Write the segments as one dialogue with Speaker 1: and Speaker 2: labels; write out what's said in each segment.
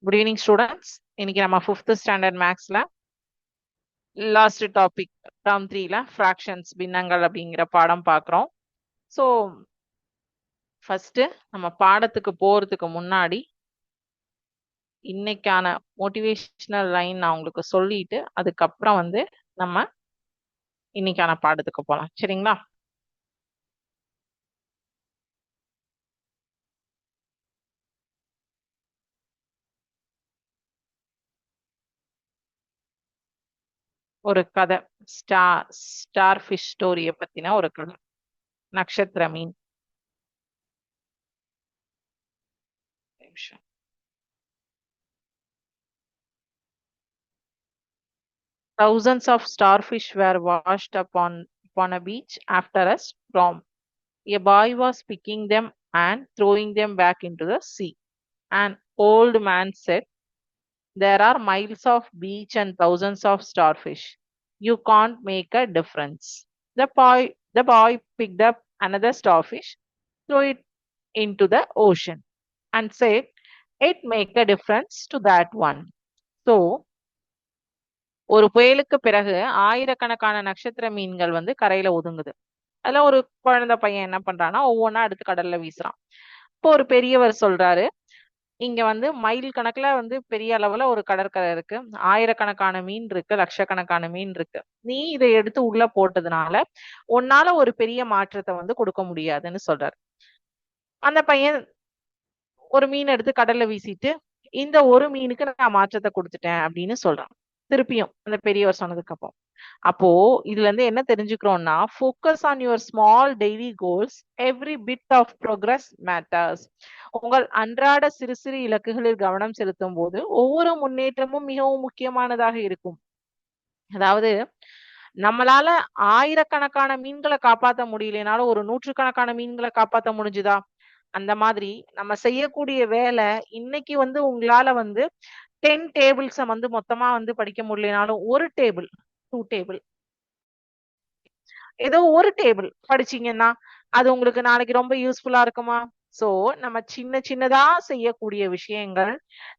Speaker 1: Good evening students. இன்னைக்கு நம்ம 5th standard மேக்ஸ்ல லாஸ்ட் டாபிக் டேர்ம் 3ல ஃப்ராக்ஷன்ஸ் பின்னங்கள் அப்படிங்கிற பாடம் பார்க்குறோம். ஸோ ஃபர்ஸ்ட் நம்ம பாடத்துக்கு போறதுக்கு முன்னாடி இன்னைக்கான மோட்டிவேஷனல் லைன் நான் உங்களுக்கு சொல்லிட்டு அதுக்கப்புறம் வந்து நம்ம இன்னைக்கான பாடத்துக்கு போகலாம். சரிங்களா? ஒரு கதை, ஸ்டார் ஃபிஷ் ஸ்டோரிய பத்தின ஒரு கதை, நட்சத்திர மீன். நிமிஷம். Thousands of starfish were washed upon a beach after a storm. A boy was picking them and throwing them back into the sea. An old man said, "There are miles of beach and thousands of starfish. You can't make a difference." The boy picked up another starfish, threw it into the ocean, and said, "It make a difference to that one." So, ஒரு புயலுக்கு பிறகு ஆயிரக்கணக்கான நட்சத்திர மீன்கள் வந்து கரையில ஒதுங்குது. அதுல ஒரு குழந்தை பையன் என்ன பண்றான்னா ஒவ்வொன்னா எடுத்து கடல்ல வீசுறான். இப்போ ஒரு பெரியவர் சொல்றாரு, இங்க வந்து மைல் கணக்குல வந்து பெரிய அளவுல ஒரு கடற்கரை இருக்கு, ஆயிரக்கணக்கான மீன் இருக்கு, லட்சக்கணக்கான மீன் இருக்கு. நீ இதை எடுத்து உள்ள போட்டதுனால உன்னால ஒரு பெரிய மாற்றத்தை வந்து கொடுக்க முடியாதுன்னு சொல்றாரு. அந்த பையன் ஒரு மீன் எடுத்து கடல்ல வீசிட்டு, இந்த ஒரு மீனுக்கு நான் மாற்றத்தை கொடுத்துட்டேன் அப்படின்னு சொல்றான். திருப்பியும் அந்த பெரியவர் சொன்னதுக்கு அப்புறம் அப்போ இதுல இருந்து என்ன தெரிஞ்சுக்கிறோம்னா, focus on your small daily goals, every bit of progress matters. உங்கள் அன்றாட சிறு சிறு இலக்குகளில் கவனம் செலுத்தும் போது ஒவ்வொரு முன்னேற்றமும் மிகவும் முக்கியமானதாக இருக்கும். அதாவது நம்மளால ஆயிரக்கணக்கான மீன்களை காப்பாற்ற முடியலனாலும் ஒரு நூற்றுக்கணக்கான மீன்களை காப்பாற்ற முடிஞ்சுதா? அந்த மாதிரி நம்ம செய்யக்கூடிய வேலை இன்னைக்கு வந்து உங்களால வந்து 10 டேபிள்ஸ வந்து மொத்தமா வந்து படிக்க முடியலனாலும் ஒரு டேபிள், 2 டேபிள், ஏதோ ஒரு டேபிள் படிச்சீங்கன்னா அது உங்களுக்கு நாளைக்கு ரொம்ப யூஸ்ஃபுல்லா இருக்குமா? சோ நம்ம சின்ன சின்னதா செய்யக்கூடிய விஷயங்கள்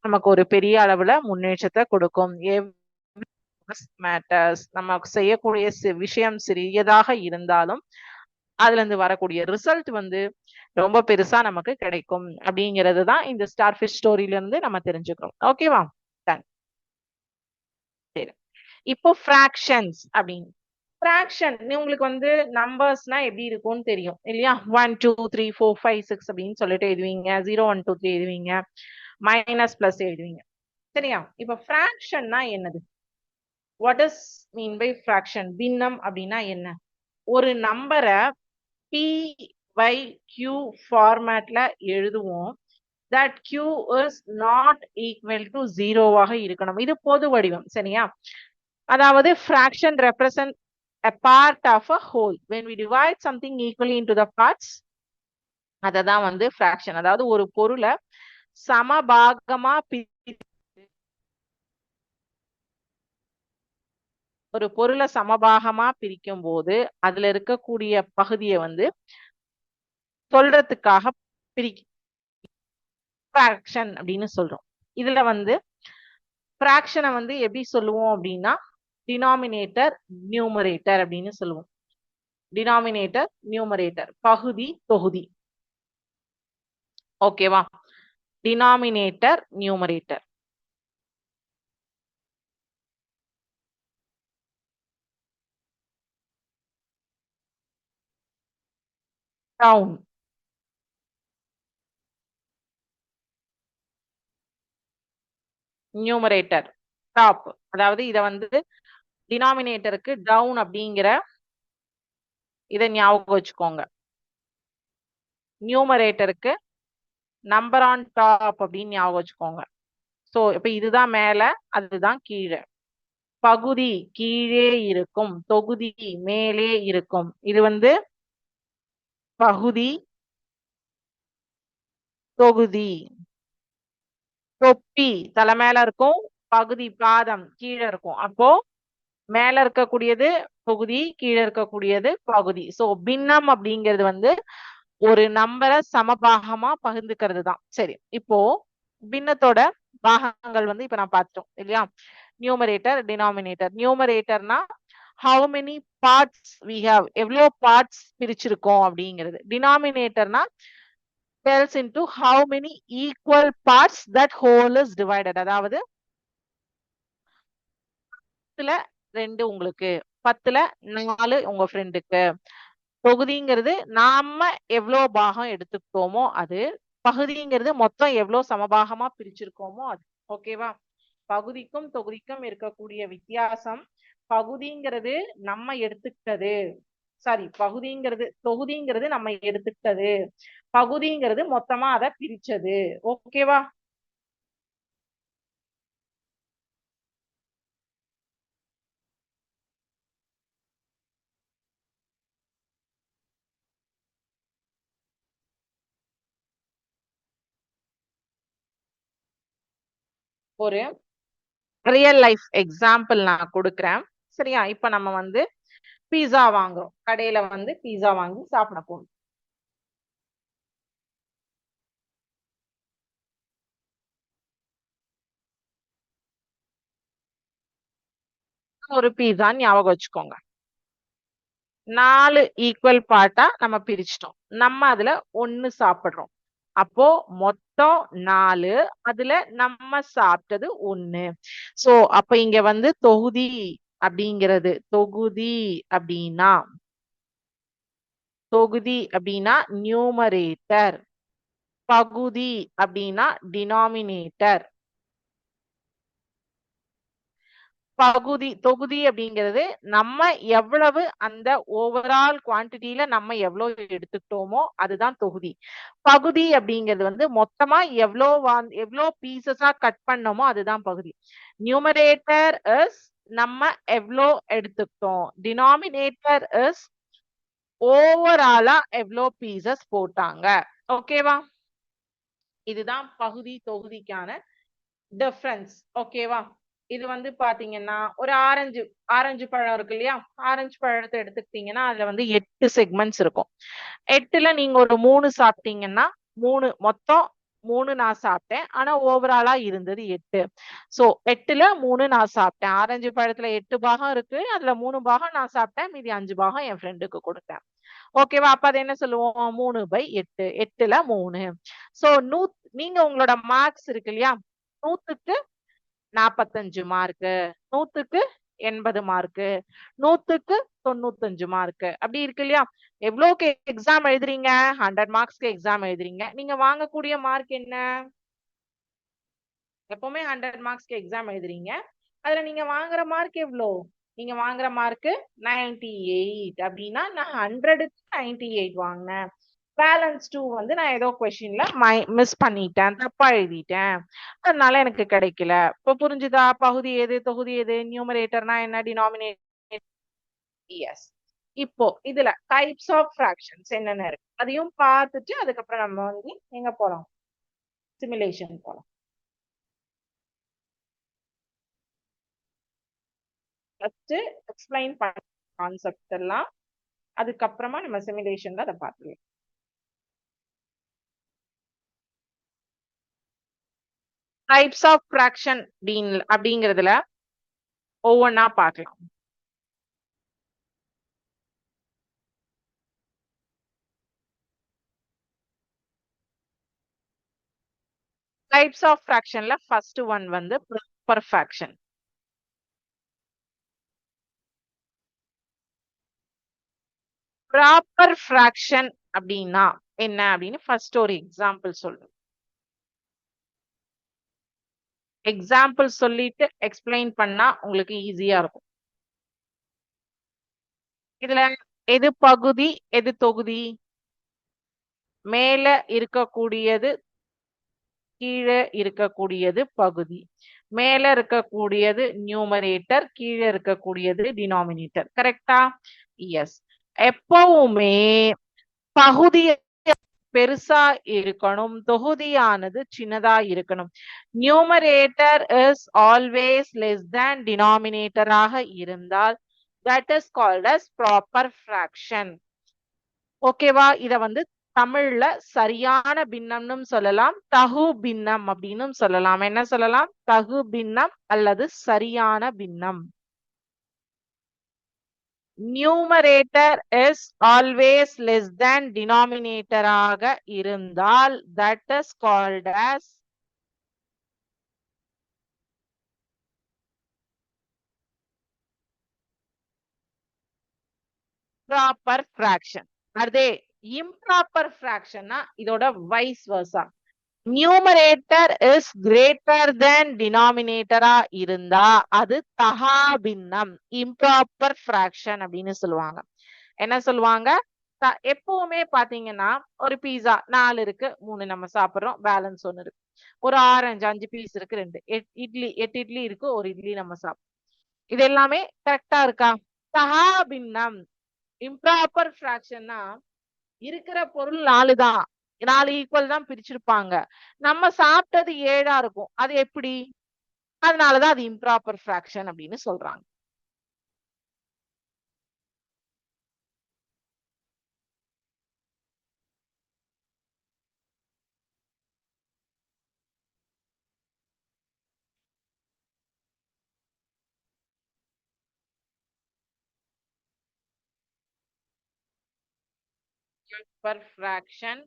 Speaker 1: நமக்கு ஒரு பெரிய அளவுல முன்னேற்றத்தை கொடுக்கும். மேட்டர்ஸ். நம்ம செய்யக்கூடிய விஷயம் சிறியதாக இருந்தாலும் அதுல இருந்து வரக்கூடிய ரிசல்ட் வந்து ரொம்ப பெருசா நமக்கு கிடைக்கும் அப்படிங்கிறது தான் இந்த ஸ்டார்ஃபிஷ் ஸ்டோரியில இருந்து நம்ம தெரிஞ்சுக்கிறோம். ஓகேவா? சரி, இப்போ ஃப்ராக்ஷன்ஸ் அப்படின்னு ஃப்ராக்ஷன் உங்களுக்கு வந்து நம்பர்ஸ்னா எப்படி இருக்கும்னு தெரியும் இல்லையா? 1 2 3 4 5 6 அப்படின்னு சொல்லிட்டு எழுதுவீங்க, 0 1 2 3 எழுதுவீங்க, மைனஸ் பிளஸ் எழுதுவீங்க. சரியா? இப்ப ஃப்ராக்ஷன்னா என்னது? What is mean by fraction? பின்னம் அப்படின்னா என்ன? ஒரு நம்பரை பி பை கியூ ஃபார்மேட்ல எழுதுவோம். that q is not equal to 0வாக இருக்கணும். இது பொது வடிவம். சரியா? அதாவது fraction represent a part of a whole. When we divide something equally into the parts, அததான் வந்து fraction. அதாவது ஒரு பொருளை சமபாகமா ஒரு பொருளை சமபாகமா பிரிக்கும் போது அதுல இருக்கக்கூடிய பகுதியை வந்து சொல்றதுக்காக ஃப்ராக்ஷன் அப்படின்னு சொல்றோம். இதுல வந்து ஃப்ராக்ஷனை வந்து எப்படி சொல்லுவோம் அப்படின்னா டினாமினேட்டர் நியூமரேட்டர் அப்படின்னு சொல்லுவோம். டினாமினேட்டர் நியூமரேட்டர், பகுதி தொகுதி. ஓகேவா? Denominator numerator. Down, numerator top. அதாவது இத வந்து டினாமினேட்டருக்கு டவுன் அப்படிங்கிற இதை ஞாபகம் வச்சுக்கோங்க. நியூமரேட்டருக்கு நம்பர் ஆன் டாப் அப்படின்னு ஞாபகம் வச்சுக்கோங்க. சோ இப்ப இதுதான் மேல, அதுதான் கீழே. பகுதி கீழே இருக்கும், தொகுதி மேலே இருக்கும். இது வந்து பகுதி, தொகுதி. தொப்பி தலை மேல இருக்கும், பகுதி பாதம் கீழே இருக்கும். அப்போ மேல இருக்கக்கூடியது தொகுதி, கீழே இருக்கக்கூடியது பகுதி. சோ பின்னம் அப்படிங்கிறது வந்து ஒரு நம்பரை சமபாகமா பகிர்ந்துக்கிறது தான். சரி, இப்போ பின்னத்தோட பாகங்கள் வந்து இப்ப நான் பார்த்துட்டோம் இல்லையா? Numerator, denominator. நியூமரேட்டர்னா how many parts we have, எவ்வளோ பார்ட்ஸ் பிரிச்சிருக்கோம் அப்படிங்கிறது. டினாமினேட்டர்னா tells into how many equal parts that whole is divided. அதாவது 10ல 2 உங்களுக்கு, 10ல 4 உங்க ஃப்ரெண்டுக்கு. தொகுதிங்கிறது நாம எவ்வளோ பாகம் எடுத்துக்கிட்டோமோ அது. பகுதிங்கிறது மொத்தம் எவ்வளோ சமபாகமா பிரிச்சிருக்கோமோ அது. ஓகேவா? பகுதிக்கும் தொகுதிக்கும் இருக்கக்கூடிய வித்தியாசம், பகுதிங்கிறது நம்ம எடுத்துக்கிட்டது, சாரி, தொகுதிங்கிறது நம்ம எடுத்துக்கிட்டது, பகுதிங்கிறது மொத்தமா அதை பிரிச்சது. ஓகேவா? ஒரு ரியல் லைஃப் எக்ஸாம்பிள் நான் கொடுக்குறேன். சரியா? இப்ப நம்ம வந்து பீஸா வாங்குறோம். கடையில வந்து பீஸா வாங்கி சாப்பிட போறோம். ஒரு பீஸான்னு ஞாபகம் வச்சுக்கோங்க. 4 ஈக்குவல் பார்ட்டா நம்ம பிரிச்சிட்டோம். நம்ம அதுல 1 சாப்பிடுறோம். அப்போ மொத்தம் 4, அதுல நம்ம சாப்பிட்டது 1. சோ அப்ப இங்க வந்து தொகுதி அப்படின்னா நியூமரேட்டர், பகுதி அப்படின்னா டினாமினேட்டர். தொகுதி அப்படிங்கிறது நம்ம எவ்வளவு அந்த ஓவரால் குவான்டிட்டியில நம்ம எவ்வளவு எடுத்துக்கிட்டோமோ அதுதான் தொகுதி. பகுதி அப்படிங்கிறது வந்து மொத்தமா எவ்வளோ பீசஸா கட் பண்ணோமோ அதுதான் பகுதி. நியூமரேட்டர் இஸ் நம்ம எவ்வளோ எடுத்துக்கிட்டோம், டினாமினேட்டர் இஸ் ஓவராலா எவ்வளோ பீசஸ் போட்டாங்க. ஓகேவா? இதுதான் பகுதி தொகுதிக்கான டிஃபரன்ஸ். ஓகேவா? இது வந்து பாத்தீங்கன்னா ஒரு ஆரஞ்சு பழம் இருக்கு இல்லையா? ஆரஞ்சு பழத்தை எடுத்துக்கிட்டீங்கன்னா அதுல வந்து 8 செக்மெண்ட்ஸ் இருக்கும். 8ல நீங்க ஒரு 3 சாப்பிட்டீங்கன்னா 3 3 நான் சாப்பிட்டேன். ஆனா ஓவராலா இருந்தது 8. சோ 8ல 3 நான் சாப்பிட்டேன். ஆரஞ்சு பழத்துல 8 பாகம் இருக்கு. அதுல 3 பாகம் நான் சாப்பிட்டேன். மீதி 5 பாகம் என் ஃப்ரெண்டுக்கு கொடுத்தேன். ஓகேவா? அப்ப அது என்ன சொல்லுவோம்? 3/8. 8ல 3. சோ நீங்க உங்களோட மார்க்ஸ் இருக்கு இல்லையா? 100க்கு 45 மார்க்கு, 100க்கு 80 மார்க்கு, 100க்கு 95 மார்க்கு, அப்படி இருக்கு இல்லையா? எவ்வளோக்கு எக்ஸாம் எழுதுறீங்க? 100 மார்க்ஸ்க்கு எக்ஸாம் எழுதுறீங்க. நீங்க வாங்கக்கூடிய மார்க் என்ன? எப்பவுமே 100 மார்க்ஸ்க்கு எக்ஸாம் எழுதுறீங்க. அதுல நீங்க வாங்குற மார்க் எவ்வளோ? நீங்க வாங்குற மார்க் 98 அப்படின்னா நான் 100க்கு 98 வாங்கினேன். பேலன்ஸ் 2 வந்து நான் ஏதோ கொஸ்டின்ல மிஸ் பண்ணிட்டேன், தப்பா எழுதிட்டேன், அதனால எனக்கு கிடைக்கல. இப்ப புரிஞ்சுதா? பகுதி எது, தொகுதி எது, நியூமரேட்டர்னா என்ன, டினாமினேட்டர். எஸ். இப்போ இதுல டைப்ஸ் ஆஃப் ஃபிராக்ஷன்ஸ் என்னென்ன இருக்கு அதையும் பார்த்துட்டு அதுக்கப்புறம் நம்ம வந்து எங்க போறோம்? சிமுலேஷன் போறோம். ஃபர்ஸ்ட் எக்ஸ்பிளைன் பண்ண கான்செப்ட் எல்லாம், அதுக்கப்புறமா நம்ம சிமுலேஷன்ல அதை பார்த்துக்கலாம். டைப்ஸ் ஆஃப் ஃபிராக்ஷன் அப்படிங்கிறதுல ஒவ்வொன்னா பார்க்கலாம். டைப்ஸ் ஆஃப் ஃபிராக்ஷன்ல ஃபர்ஸ்ட் ஒன் வந்து ப்ராப்பர் ஃபிராக்ஷன். ப்ராப்பர் ஃபிராக்ஷன் அப்படின்னா என்ன அப்படின்னு ஃபர்ஸ்ட் ஒரு எக்ஸாம்பிள் சொல்றேன். எக்ஸாம்பிள் சொல்லிட்டு எக்ஸ்பிளைன் பண்ணா உங்களுக்கு ஈஸியா இருக்கும். இதுல எது பகுதி, எது தொகுதி? மேல இருக்கக்கூடியது, கீழே இருக்கக்கூடியது பகுதி. மேல இருக்கக்கூடியது நியூமரேட்டர், கீழே இருக்கக்கூடியது டினாமினேட்டர். கரெக்டா? எஸ். எப்பவுமே பகுதி பெருசா இருக்கணும், தொகுதியானது சின்னதா இருக்கணும். Numerator is always less than டினாமினேட்டராக இருந்தால் that is called as proper fraction. ஓகேவா? இத வந்து தமிழ்ல சரியான பின்னம்னு சொல்லலாம், தகு பின்னம் அப்படின்னு சொல்லலாம். என்ன சொல்லலாம்? தகு பின்னம் அல்லது சரியான பின்னம். Numerator is always less than denominator ஆக இருந்தால் that is called as proper fraction. அதே improper fraction இதோட vice versa. Numerator is greater than denominator இருந்தா அது தகா பின்னம், improper fraction அப்படின்னு சொல்லுவாங்க. என்ன சொல்லுவாங்க? எப்பவுமே பாத்தீங்கன்னா ஒரு பீஸா 4 இருக்கு, 3 நம்ம சாப்பிடுறோம், பேலன்ஸ் 1 இருக்கு. ஒரு ஆரஞ்சு 5 பீஸ் இருக்கு, 2 இட்லி 8 இட்லி இருக்கு, ஒரு இட்லி நம்ம சாப்பிடுறோம். இது எல்லாமே கரெக்டா இருக்கா? தகா பின்னம். இம்ப்ராப்பர் ஃபிராக்ஷன்னா இருக்கிற பொருள் 4 தான், 4 ஈக்குவல் தான் பிரிச்சிருப்பாங்க. நம்ம சாப்பிட்டது 7ஆ இருக்கும். அது எப்படி? அதனாலதான் அது இம்ப்ராப்பர் ஃபிராக்ஷன் அப்படின்னு சொல்றாங்க. Per fraction.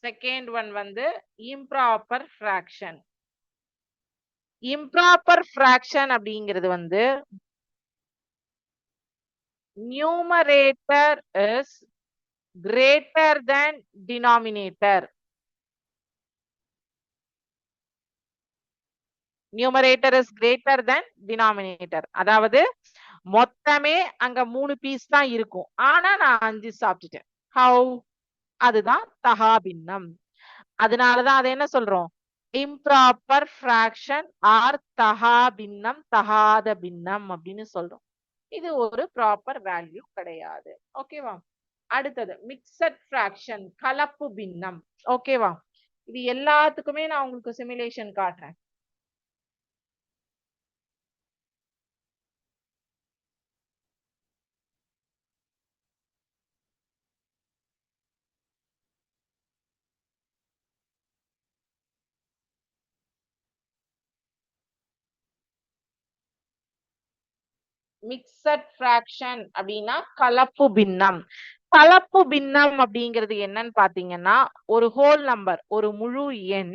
Speaker 1: Second one வந்து improper fraction. Improper fraction அப்படிங்கிறது வந்து numerator is greater than denominator. Numerator is greater than denominator. அதாவது மொத்தமே அங்க 3 பீஸ் தான் இருக்கும், ஆனா நான் 5 சாப்பிட்டுட்டேன். How? அதுதான் தகா பின்னம். அதனாலதான் அதை என்ன சொல்றோம்? இம்ப்ராப்பர் ஃபிராக்ஷன் ஆர் தகா பின்னம், தகாத பின்னம் அப்படின்னு சொல்றோம். இது ஒரு ப்ராப்பர் வேல்யூ கிடையாது. ஓகேவா? அடுத்தது மிக்சட் ஃபிராக்ஷன், கலப்பு பின்னம். ஓகேவா? இது எல்லாத்துக்குமே நான் உங்களுக்கு சிமுலேஷன் காட்டுறேன். மிக்சட் ஃபிராக்ஷன் அப்படின்னா கலப்பு பின்னம். கலப்பு பின்னம் அப்படிங்கிறது என்னன்னு பாத்தீங்கன்னா, ஒரு ஹோல் நம்பர், ஒரு முழு எண்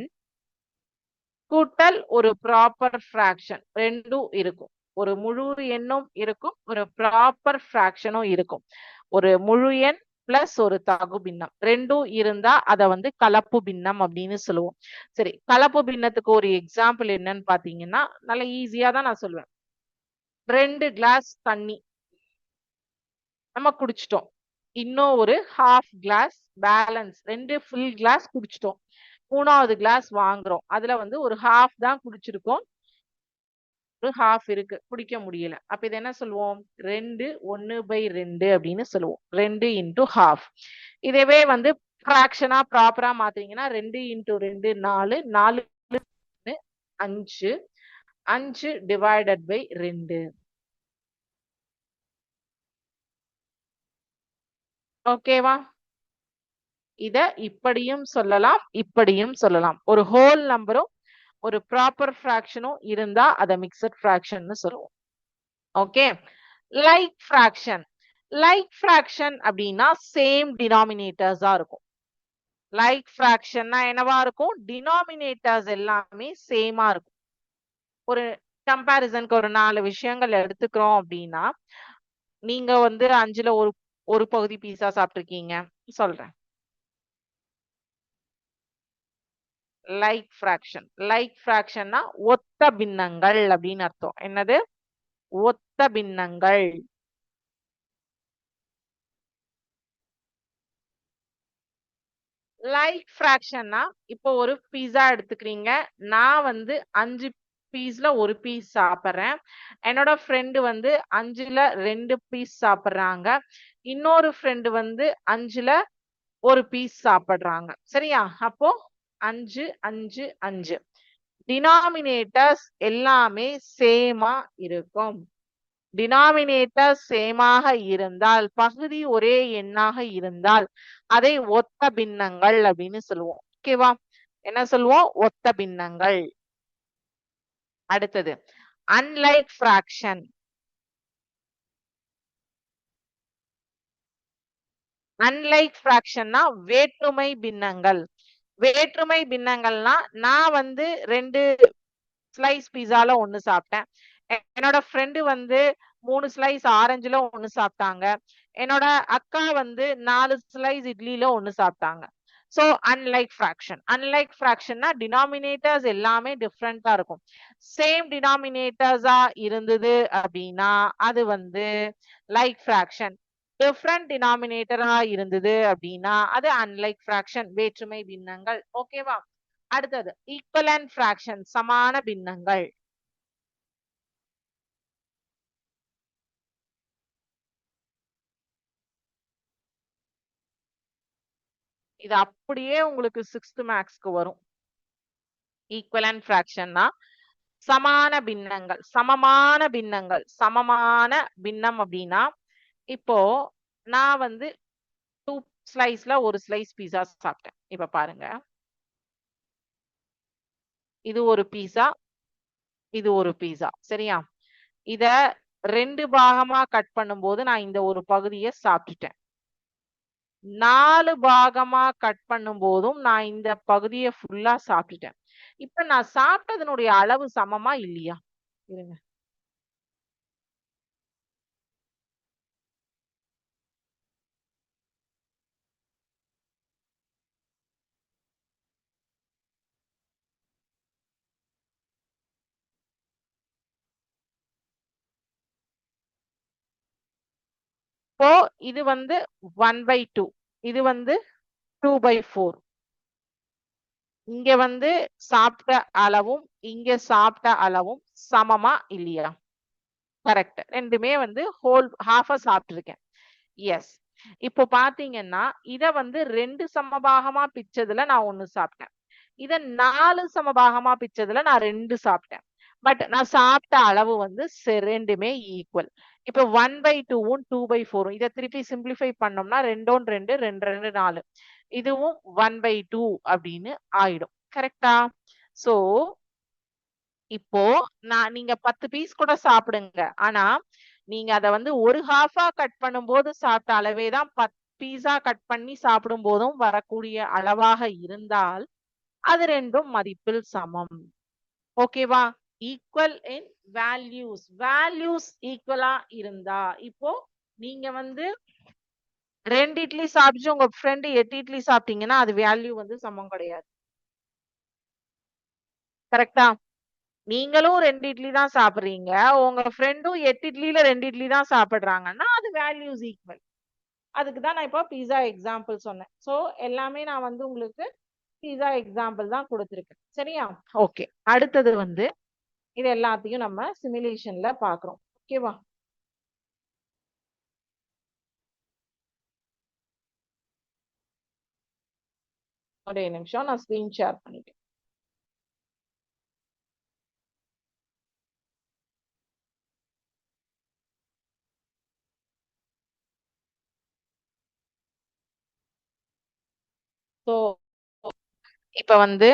Speaker 1: கூட்டல் ஒரு ப்ராப்பர் ஃபிராக்ஷன், ரெண்டும் இருக்கும். ஒரு முழு எண்ணும் இருக்கும், ஒரு ப்ராப்பர் ஃபிராக்ஷனும் இருக்கும். ஒரு முழு எண் பிளஸ் ஒரு தகு பின்னம் ரெண்டும் இருந்தா அத வந்து கலப்பு பின்னம் அப்படின்னு சொல்லுவோம். சரி, கலப்பு பின்னத்துக்கு ஒரு எக்ஸாம்பிள் என்னன்னு பாத்தீங்கன்னா, நல்ல ஈஸியா தான் நான் சொல்லுவேன். 2 கிளாஸ் தண்ணி நம்ம குடிச்சிட்டோம், இன்னும் ஒரு half glass balance, 2 full glass குடிச்சிட்டோம், 3வது கிளாஸ் வாங்குறோம். அதுல வந்து ஒரு ஹாஃப் தான் குடிச்சிருக்கோம், ஒரு ஹாஃப் இருக்கு, குடிக்க முடியல. அப்ப இது என்ன சொல்லுவோம்? 2 1/2 அப்படின்னு சொல்லுவோம். 2 இன்டூ ஹாஃப். இதவே வந்து ஃபிராக்ஷனா ப்ராப்பரா மாத்தீங்கன்னா 2 இன்டூ 2 4, 4 5, 5 டிவைடட் பை 2. ஓகேவா? இத இப்படியும் சொல்லலாம், இப்படியும் சொல்லலாம். ஒரு ஹோல் நம்பரும் ஒரு ப்ராப்பர் ஃபிராக்ஷனும் இருந்தா அத மிக்சட் ஃபிராக்ஷன் சொல்லுவோம். Okay. Like fraction. Like fraction அப்படின்னா சேம் டினாமினேட்டர்ஸா இருக்கும். லைக் ஃபிராக்ஷன்னா என்னவா இருக்கும்? டினாமினேட்டர்ஸ் எல்லாமே சேமா இருக்கும். ஒரு கம்பேரிசனுக்கு ஒரு 4 விஷயங்கள் எடுத்துக்கிறோம் அப்படின்னா, நீங்க வந்து 5ல ஒரு பகுதி பீஸா சாப்பிட்டிருக்கீங்க சொல்றேன். Like fraction. லைக் ஃபிராக்ஷன்னா ஒத்த பின்னங்கள் அப்படின்னு அர்த்தம். என்னது? ஒத்த பின்னங்கள். லைக் ஃபிராக்ஷன்னா, இப்போ ஒரு பீஸா எடுத்துக்கிறீங்க, நான் வந்து 5 பீஸ்ல ஒரு பீஸ் சாப்பிட்றேன், என்னோட ஃப்ரெண்டு வந்து 5ல 2 பீஸ் சாப்பிட்றாங்க, இன்னொரு ஃப்ரெண்டு வந்து 5ல ஒரு பீஸ் சாப்பிடுறாங்க. சரியா? அப்போ 5 5 5 டினாமினேட்டர்ஸ் எல்லாமே சேமா இருக்கும். டினாமினேட்டர் சேமாக இருந்தால், பகுதி ஒரே எண்ணாக இருந்தால் அதை ஒத்த பின்னங்கள் அப்படின்னு சொல்லுவோம். ஓகேவா? என்ன சொல்லுவோம்? ஒத்த பின்னங்கள். அடுத்தது அன்லைக் ஃபிராக்ஷன். அன்லைக் ஃபிராக்ஷன்னா வேற்றுமை பின்னங்கள். வேற்றுமை பின்னங்கள்னா நான் வந்து 2 ஸ்லைஸ் பீஸால ஒன்னு சாப்பிட்டேன். என்னோட ஃப்ரெண்டு வந்து 3 ஸ்லைஸ் ஆரஞ்சுல ஒன்னு சாப்பிட்டாங்க. என்னோட அக்கா வந்து 4 ஸ்லைஸ் இட்லில ஒன்னு சாப்பிட்டாங்க. So unlike fraction. அன்லைக் ஃபிராக்ஷன்னா டினாமினேட்டர்ஸ் எல்லாமே டிஃப்ரெண்டா இருக்கும். சேம் டினாமினேட்டர்ஸா இருந்தது அப்படின்னா அது வந்து லைக் ஃபிராக்ஷன். டிஃப்ரெண்ட் டினாமினேட்டரா இருந்தது அப்படின்னா அது அன்லைக் ஃபிராக்ஷன், வேற்றுமை பின்னங்கள். ஓகேவா? அடுத்தது ஈக்குவலன்ட் ஃபிராக்ஷன், சமான பின்னங்கள். இது அப்படியே உங்களுக்கு 6th மேக்ஸ்க்கு வரும். ஈக்குவலன்ட் ஃபிராக்ஷன்னா சமான பின்னங்கள், சமமான பின்னங்கள். சமமான பின்னம் அப்படின்னா இப்போ நான் வந்து 2 ஸ்லைஸ்ல ஒரு ஸ்லைஸ் பீஸா சாப்பிட்டேன். இப்ப பாருங்க, இது ஒரு பீஸா, இது ஒரு பீஸா. சரியா? இத 2 பாகமா கட் பண்ணும்போது நான் இந்த ஒரு பகுதியை சாப்பிட்டுட்டேன். 4 பாகமா கட் பண்ணும் போதும் நான் இந்த பகுதியை ஃபுல்லா சாப்பிட்டுட்டேன். இப்ப நான் சாப்பிட்டதனுடைய அளவு சமமா இல்லையா? இருங்க. இப்போ இது வந்து 1/2, இது வந்து 2/4. இங்க வந்து சாப்பிட்ட அளவும் இங்க சாப்பிட்ட அளவும் சமமா இல்லையா? கரெக்ட். ரெண்டுமே வந்து ஹோல் ஹாஃபா சாப்பிட்டிருக்கேன். எஸ். இப்போ பாத்தீங்கன்னா இத வந்து 2 சமபாகமா பிச்சதுல நான் 1 சாப்பிட்டேன். இத 4 சமபாகமா பிச்சதுல நான் 2 சாப்பிட்டேன். பட் நான் சாப்பிட்ட அளவு வந்து ரெண்டுமே ஈக்குவல். இப்ப 1/2வும் 2/4 இதை திருப்பி சிம்பிளிஃபை பண்ணோம்னா 2 2 2 2 4 இதுவும் 1/2 அப்படின்னு ஆயிடும். கரெக்டா? சோ இப்போ நீங்க 10 பீஸ் கூட சாப்பிடுங்க. ஆனா நீங்க அத வந்து ஒரு ஹாஃபா கட் பண்ணும்போது சாப்பிட்ட அளவே தான் 10 பீஸா கட் பண்ணி சாப்பிடும் போதும் வரக்கூடிய அளவாக இருந்தால் அது ரெண்டும் மதிப்பில் சமம். ஓகேவா? ஈக்குவல் இன் வேல்யூஸ். வேல்யூஸ் ஈக்குவலா இருந்தா இப்போ நீங்க வந்து 2 இட்லி சாப்பிட்டு உங்க ஃப்ரெண்ட் 8 இட்லி சாப்பிட்டீங்கன்னா அது வேல்யூ வந்து சமம் கிடையாது. கரெக்டா? நீங்களும் 2 இட்லி தான் சாப்பிடுறீங்க, உங்க ஃப்ரெண்டும் 8 இட்லில 2 இட்லி தான் சாப்பிடுறாங்கன்னா அது வேல்யூஸ் ஈக்குவல். அதுக்கு தான் நான் இப்போ பீஸா எக்ஸாம்பிள் சொன்னேன். சோ எல்லாமே நான் வந்து உங்களுக்கு பீஸா எக்ஸாம்பிள் தான் கொடுத்திருக்கேன். சரியா? ஓகே. அடுத்தது வந்து இது எல்லாத்தையும் நம்ம சிமுலேஷன்ல பாக்குறோம். ஓகேவா? ஒரே நிமிஷம், நான் ஸ்கிரீன் ஷேர் பண்ணிட்டேன். ஸோ இப்ப வந்து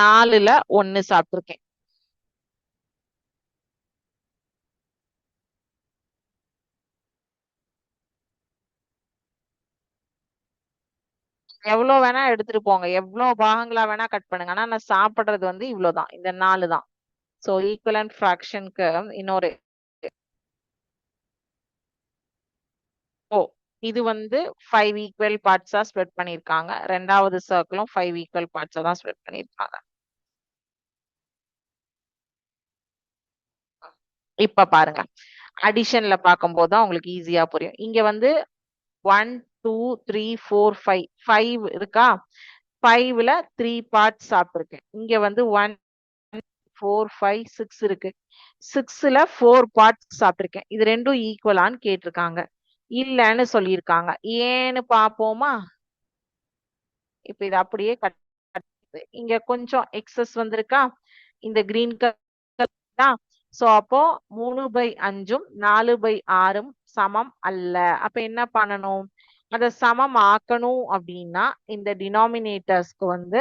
Speaker 1: 4ல 1 சாப்பிட்டிருக்கேன். எவ்வளவு வேணா எடுத்துட்டு போங்க, எவ்வளவு பாகங்களா வேணா கட் பண்ணுங்க, ஆனா நான் சாப்பிடுறது வந்து இவ்வளவுதான், இந்த 4 தான். ஸோ ஈக்குவலன்ட் ஃபிராக்ஷனுக்கு இன்னொரு ஓ இது வந்து 5 ஈக்குவல் பார்ட்ஸா ஸ்ப்ளிட் பண்ணிருக்காங்க. ரெண்டாவது சர்க்கிளும் 5 ஈக்குவல் பார்ட்ஸா தான் ஸ்ப்ளிட் பண்ணிருக்காங்க. இப்ப பாருங்க, அடிஷன்ல பார்க்கும்போது தான் உங்களுக்கு ஈஸியா புரியும். இங்க வந்து 1 2 3 4 5 5 இருக்கா? 5ல 3 பார்ட்ஸ் சாப்பிட்டிருக்கேன். இங்க வந்து 1 4 5 6 இருக்கு. 6ல 4 பார்ட்ஸ் சாப்பிட்டிருக்கேன். இது ரெண்டும் ஈக்குவலான்னு கேட்டிருக்காங்க. இல்லன்னு சொல்லியிருக்காங்க. ஏன்னு பாப்போமா? இப்ப இது அப்படியே கட் இங்க கொஞ்சம் எக்ஸஸ் வந்திருக்கா? இந்த கிரீன் கலர் சோ அப்போ 3/5ம் 4/6ம் சமம் அல்ல. அப்ப என்ன பண்ணணும்? அத சமம் ஆக்கணும் அப்படின்னா இந்த டினாமினேட்டர்ஸ்க்கு வந்து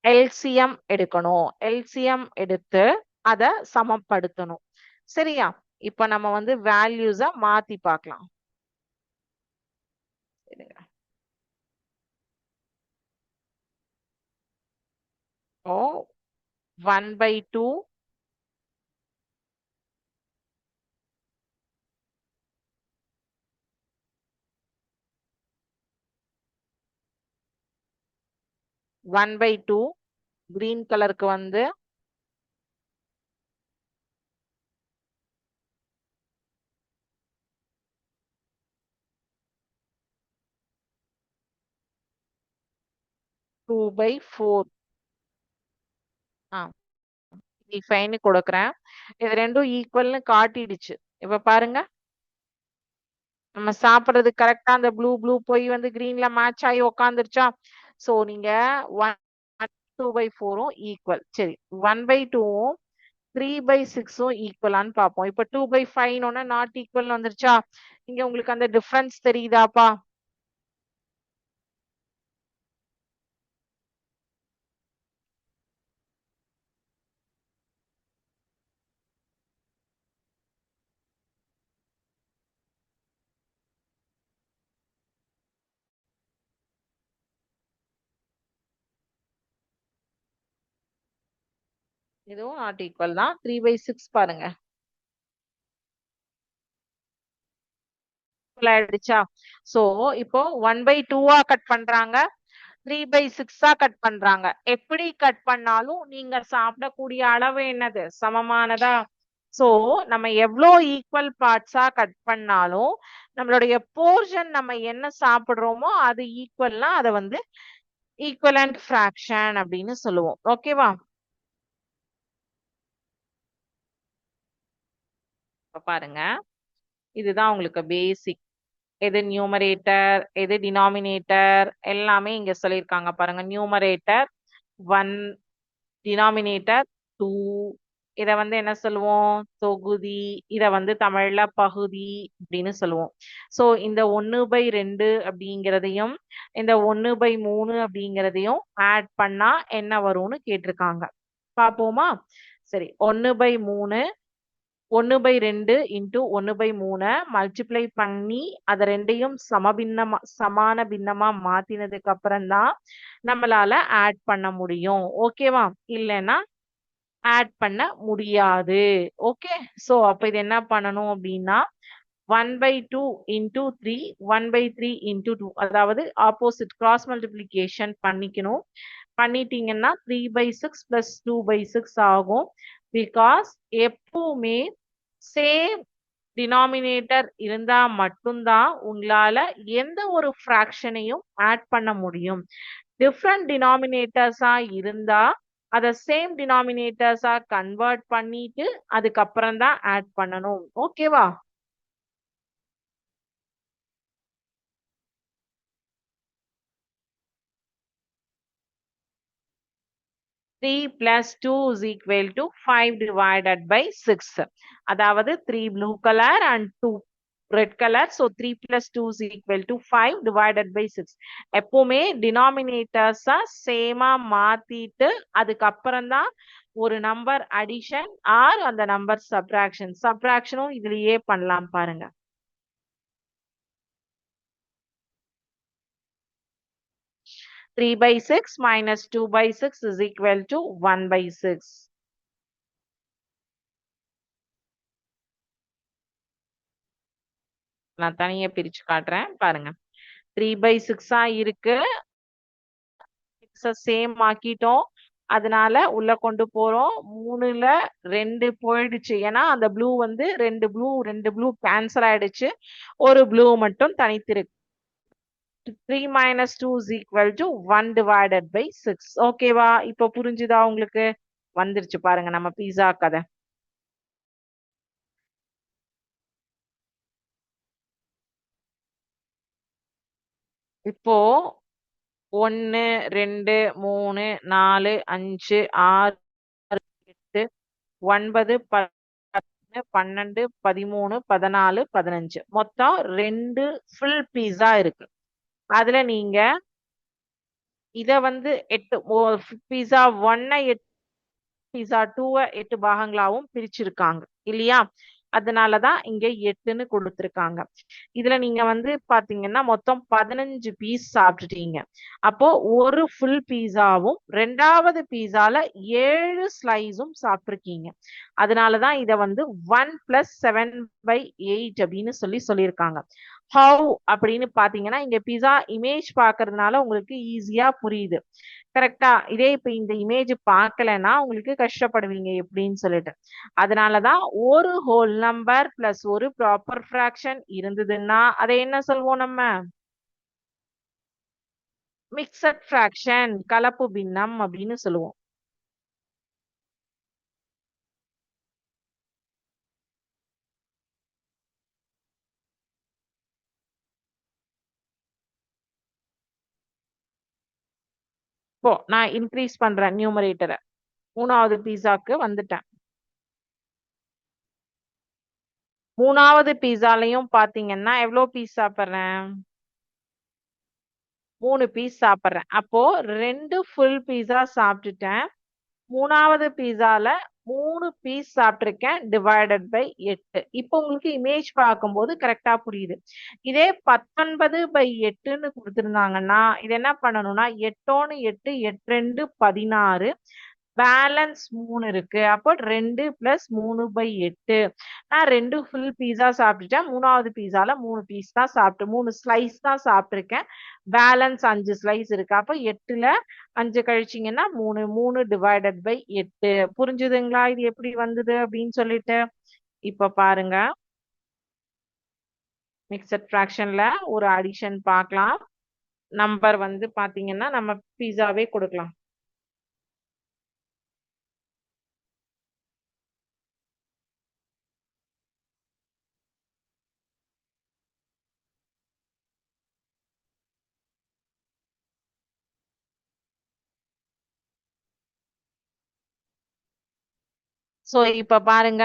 Speaker 1: எல்சிஎம் எடுக்கணும். எல்சிஎம் எடுத்து அத சமப்படுத்தணும். சரியா? இப்ப நம்ம வந்து வேல்யூஸ மாத்தி பார்க்கலாம். ஓ 1/2 1/2 கிரீன் கலருக்கு வந்து 2/4. ஃபைன்னு கொடுக்குறேன். இது ரெண்டும் ஈக்குவல்னு காட்டிடுச்சு. இப்ப பாருங்க. நம்ம சாப்பிடுறது கரெக்டா அந்த ப்ளூ ப்ளூ போய் வந்து கிரீன்ல மேட்ச் ஆகி உக்காந்துருச்சா? சோ நீங்க 2/4ம் ஈக்குவல். சரி 1/2ம் 3/6ம் ஈக்குவலான்னு பார்ப்போம். இப்ப 2/5 நாட் ஈக்குவல் வந்துருச்சா? இங்க உங்களுக்கு அந்த டிஃபரன்ஸ் தெரியுதாப்பா? இதுவும் நாட் ஈக்குவல் தான். 3/6 பாருங்க. ஆயிடுச்சா? சோ இப்போ 1/2ஆ கட் பண்றாங்க. 3/6ஆ கட் பண்றாங்க. எப்படி கட் பண்ணாலும் நீங்க சாப்பிடக்கூடிய அளவு என்னது? சமமானதா? சோ நம்ம எவ்வளோ ஈக்குவல் பார்ட்ஸா கட் பண்ணாலும் நம்மளுடைய போர்ஷன் நம்ம என்ன சாப்பிடுறோமோ அது ஈக்குவல்னா அதை வந்து ஈக்குவலண்ட் ஃபிராக்ஷன் அப்படின்னு சொல்லுவோம். ஓகேவா? பாருங்க, இதுதான் உங்களுக்கு பேசிக். எது நியூமரேட்டர், எது டினாமினேட்டர் எல்லாமே இங்க சொல்லியிருக்காங்க பாருங்க. Numerator 1, denominator 2. இத வந்து என்ன சொல்லுவோம்? தொகுதி. இத வந்து தமிழ்ல பகுதி அப்படின்னு சொல்லுவோம். சோ இந்த 1/2 அப்படிங்கிறதையும் இந்த 1/3 அப்படிங்கிறதையும் ஆட் பண்ணா என்ன வரும்னு கேட்டிருக்காங்க. பாப்போமா? சரி 1/3 1/2 இன்டு 1/3 மல்டிப்ளை பண்ணி அதை ரெண்டையும் சமான பின்னமா மாத்தினதுக்கு அப்புறம் தான் நம்மளால ஆட் பண்ண முடியும். ஓகேவா? இல்லைன்னா ஆட் பண்ண முடியாது. ஓகே. சோ அப்ப இது என்ன பண்ணணும் அப்படின்னா 1/2 இன்டு 3 1/3 இன்டு 2 அதாவது ஆப்போசிட் கிராஸ் மல்டிப்ளிகேஷன் பண்ணிக்கணும். பண்ணிட்டீங்கன்னா 3/6 பிளஸ் 2/6 ஆகும். பிகாஸ் எப்பவுமே சேம் டினாமினேட்டர் இருந்தா மட்டும்தான் உங்களால எந்த ஒரு ஃப்ராக்ஷனையும் ஆட் பண்ண முடியும். டிஃப்ரெண்ட் டினாமினேட்டர்ஸா இருந்தா அதை சேம் டினாமினேட்டர்ஸா கன்வெர்ட் பண்ணிட்டு அதுக்கப்புறம் தான் ஆட் பண்ணணும். ஓகேவா? 3 plus 2 is equal to 5 divided by 6. அதாவது 3 blue color and 2 red color. So 3 plus 2 is equal to 5 divided by 6. எப்பவுமே denominators சேமா மாத்திட்டு அதுக்கப்புறம் தான் ஒரு நம்பர் அடிஷன் ஆர் அந்த நம்பர் சப்ட்ராக்ஷன். சப்ட்ராக்ஷனும் இதுலயே பண்ணலாம் பாருங்க. 3/6 minus 2/6 is equal to 1/6. நான் தனியா பிரிச்சு காட்டுறேன் பாருங்க. 3/6 இருக்கு. சேம் ஆக்கிட்டோம். அதனால உள்ள கொண்டு போறோம். 3ல 2 போயிடுச்சு. ஏன்னா அந்த ப்ளூ வந்து ரெண்டு ப்ளூ கேன்சல் ஆயிடுச்சு. ஒரு ப்ளூ மட்டும் தனித்திருக்கு. 3 minus 2 is equal to 1 divided by 6. ஓகேவா? இப்போ புரிஞ்சுதா உங்களுக்கு? வந்துருச்சு பாருங்க நம்ம பீஸா கதை. இப்போ 1 2 3 4 5 6 9, 10, 12, 13, 14, 15 மொத்தம் 2 ஃபுல் பீஸா இருக்கு. அதுல நீங்க இத வந்து 8 பீஸா 1 பீஸா 2 8 பாகங்களாவும் பிரிச்சிருக்காங்க இல்லையா? அதனாலதான் இங்க 8ன்னு கொடுத்திருக்காங்க. இதுல நீங்க வந்து பாத்தீங்கன்னா மொத்தம் 15 பீஸ் சாப்பிட்டுட்டீங்க. அப்போ ஒரு ஃபுல் பீஸாவும் 2வது பீஸால 7 ஸ்லைஸும் சாப்பிட்டுருக்கீங்க. அதனாலதான் இத வந்து 1+7/8 அப்படின்னு சொல்லியிருக்காங்க. ஹவு அப்படின்னு பாத்தீங்கன்னா இங்க பீஸா இமேஜ் பாக்குறதுனால உங்களுக்கு ஈஸியா புரியுது. கரெக்டா? இதே இப்ப இந்த இமேஜ் பார்க்கலன்னா உங்களுக்கு கஷ்டப்படுவீங்க எப்படின்னு சொல்லிட்டு. அதனாலதான் ஒரு ஹோல் நம்பர் பிளஸ் ஒரு ப்ராப்பர் ஃபிராக்ஷன் இருந்ததுன்னா அதை என்ன சொல்வோம் நம்ம? மிக்சட் ஃபிராக்ஷன், கலப்பு பின்னம் அப்படின்னு சொல்லுவோம். இப்போ நான் இன்க்ரீஸ் பண்றேன் நியூமரேட்டரை. 3வது பீஸாக்கு வந்துட்டேன். 3வது பீஸாலையும் பாத்தீங்கன்னா எவ்வளவு பீஸ் சாப்பிடுறேன்? 3 பீஸ் சாப்பிடுறேன். அப்போ 2 ஃபுல் பீஸா சாப்பிட்டுட்டேன். 3வது பீஸால 3 பீஸ் சாப்பிட்டிருக்கேன் டிவைடட் பை 8. இப்போ உங்களுக்கு இமேஜ் பார்க்கும்போது கரெக்டா புரியுது. இதே 19/8ன்னு கொடுத்திருந்தாங்கன்னா இது என்ன பண்ணணும்னா 8 8 8 2 16 பேலன்ஸ் 3 இருக்கு. அப்போ 2 + 3/8. நான் 2 ஃபுல் பீஸா சாப்பிட்டுட்டேன். 3வது பீஸால 3 பீஸ் தான் 3 ஸ்லைஸ் தான் சாப்பிட்டிருக்கேன். பேலன்ஸ் 5 ஸ்லைஸ் இருக்கு. அப்போ 8ல 5 கழிச்சீங்கன்னா 3 3 டிவைடட் பை 8. புரிஞ்சுதுங்களா இது எப்படி வந்தது அப்படின்னு சொல்லிட்டு? இப்ப பாருங்க, மிக்சட் ஃபிராக்ஷன்ல ஒரு அடிஷன் பார்க்கலாம். நம்பர் வந்து பாத்தீங்கன்னா நம்ம பீஸாவே கொடுக்கலாம். சோ இப்ப பாருங்க,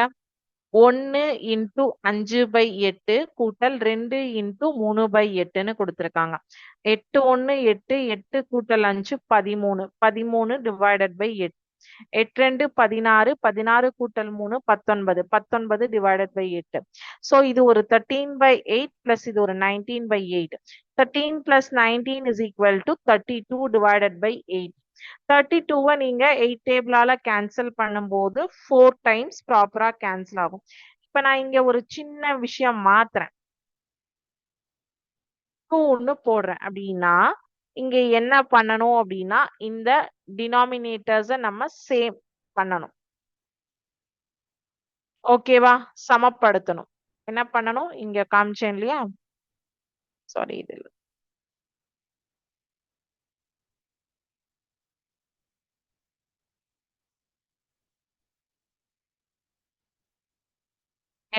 Speaker 1: 1 × 5/8 கூட்டல் 2 × 3/8ன்னு கொடுத்திருக்காங்க. 8 1 8 8 கூட்டல் 5 13 13 டிவைடட் பை 8. 8 2 16 16 கூட்டல் 3 19 19 டிவைடட் பை 8. சோ இது ஒரு 13/8 பிளஸ் இது ஒரு 19/8. 13 + 19 is equal to 32 divided by 8. 32வை நீங்க 8 டேபிளால கேன்சல் பண்ணும்போது 4 டைம்ஸ் ப்ராப்பரா கேன்சல் ஆகும். இப்ப நான் இங்க ஒரு சின்ன விஷயம் மாத்துறேன். 2ன்னு போடுறேன் அப்படின்னா இங்க என்ன பண்ணணும் அப்படின்னா இந்த டினாமினேட்டர்ஸ நம்ம சேம் பண்ணணும். ஓகேவா? சமப்படுத்தணும். என்ன பண்ணணும்? இங்க காமிச்சேன் இல்லையா? சாரி இது இல்ல.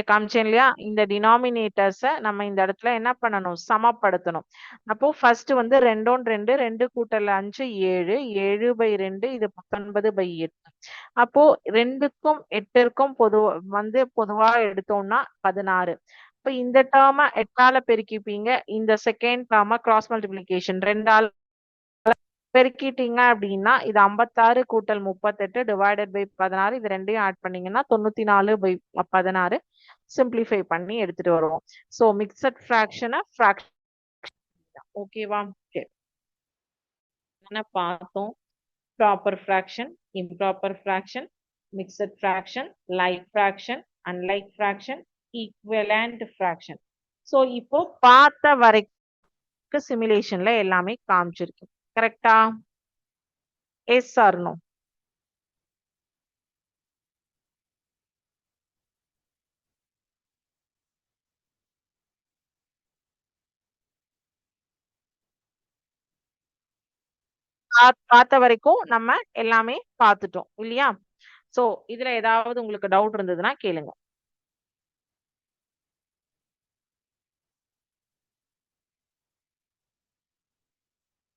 Speaker 1: காமிச்சேன் இல்லையா? இந்த டினாமினேட்டர்ஸ நம்ம இந்த இடத்துல என்ன பண்ணணும்? சமப்படுத்தணும். அப்போ ஃபர்ஸ்ட் வந்து 2 2 2 கூட்டல் 5 7 7/2 இது 19/8. அப்போ 2க்கும் 8க்கும் பொதுவா எடுத்தோம்னா 16. இப்ப இந்த டேர்ம 8ஆல பெருக்கிப்பீங்க. இந்த செகண்ட் டேர்ம கிராஸ் மல்டிப்ளிகேஷன் 2ஆல பெருக்கிட்டீங்க அப்படின்னா இது 56 கூட்டல் 38 டிவைடட் பை 16. இது ரெண்டையும் ஆட் பண்ணீங்கன்னா 94/16 சிம்பிளிஃபை பண்ணி எடுத்துட்டு வருவோம். சோ மிக்சட் ஃபிராக்ஷனை ஓகேவா? என்ன பார்த்தோம்? Proper fraction, improper fraction, mixed fraction, like fraction, unlike fraction, equivalent fraction. So இப்போ பார்த்த வரைக்கும் சிமுலேஷன்ல எல்லாமே காமிச்சிருக்கு. கரெக்டா? Yes or no? பார்த்த வரைக்கும் நம்ம எல்லாமே பார்த்துட்டோம் இல்லையா? சோ இதுல ஏதாவது உங்களுக்கு டவுட் இருந்ததுன்னா கேளுங்க.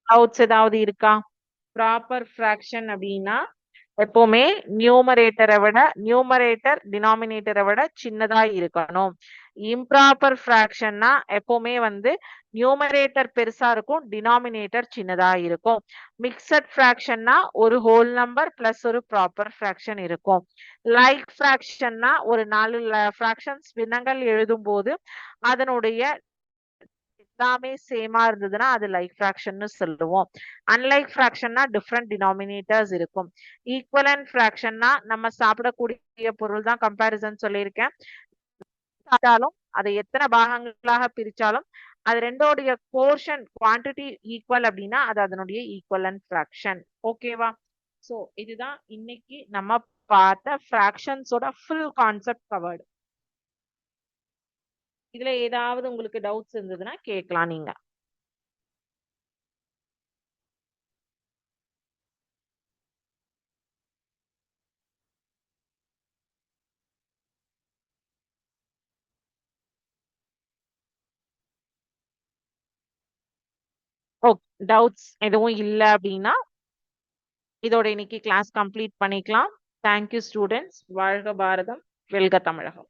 Speaker 1: டவுட்ஸ் ஏதாவது இருக்கா? ப்ராப்பர் ஃபிராக்ஷன் அப்படின்னா எப்பவுமே நியூமரேட்டர் டினாமினேட்டரை விட சின்னதா இருக்கணும். இம்ப்ராப்பர் ஃபிராக்ஷன்னா எப்பவுமே வந்து நியூமரேட்டர் பெருசா இருக்கும், டினாமினேட்டர் சின்னதா இருக்கும். மிக்சட் ஃபிராக்ஷன்னா ஒரு ஹோல் நம்பர் பிளஸ் ஒரு ப்ராப்பர் ஃபிராக்ஷன் இருக்கும். லைக் ஃபிராக்ஷன்னா ஒரு 4 ஃபிராக்ஷன்ஸ் பின்னங்கள் எழுதும் போது அதனுடைய எல்லாமே சேமா இருந்ததுன்னா அது லைக் ஃபிராக்ஷன்னு சொல்லுவோம். அன்லைக் ஃபிராக்ஷன்னா டிஃப்ரெண்ட் டினாமினேட்டர்ஸ் இருக்கும். ஈக்குவலன்ட் ஃபிராக்ஷன்னா நம்ம சாப்பிடக்கூடிய பொருள் தான் கம்பேரிசன் சொல்லியிருக்கேன். சாப்பிட்டாலும் அதை எத்தனை பாகங்களாக பிரிச்சாலும் அது ரெண்டோடைய போர்ஷன் குவான்டிட்டி ஈக்குவல் அப்படின்னா அது அதனுடைய ஈக்குவலன்ட் ஃபிராக்ஷன். ஓகேவா? சோ இதுதான் இன்னைக்கு நம்ம பார்த்த ஃபிராக்ஷன்ஸோட ஃபுல் கான்செப்ட் கவர்டு. இதுல ஏதாவது உங்களுக்கு டவுட்ஸ் இருந்ததுன்னா கேட்கலாம் நீங்க. ஓகே, டவுட்ஸ் எதுவும் இல்லை அப்படின்னா இதோட இன்னைக்கு கிளாஸ் கம்ப்ளீட் பண்ணிக்கலாம். Thank you students. வாழ்க பாரதம், வெல்க தமிழகம்.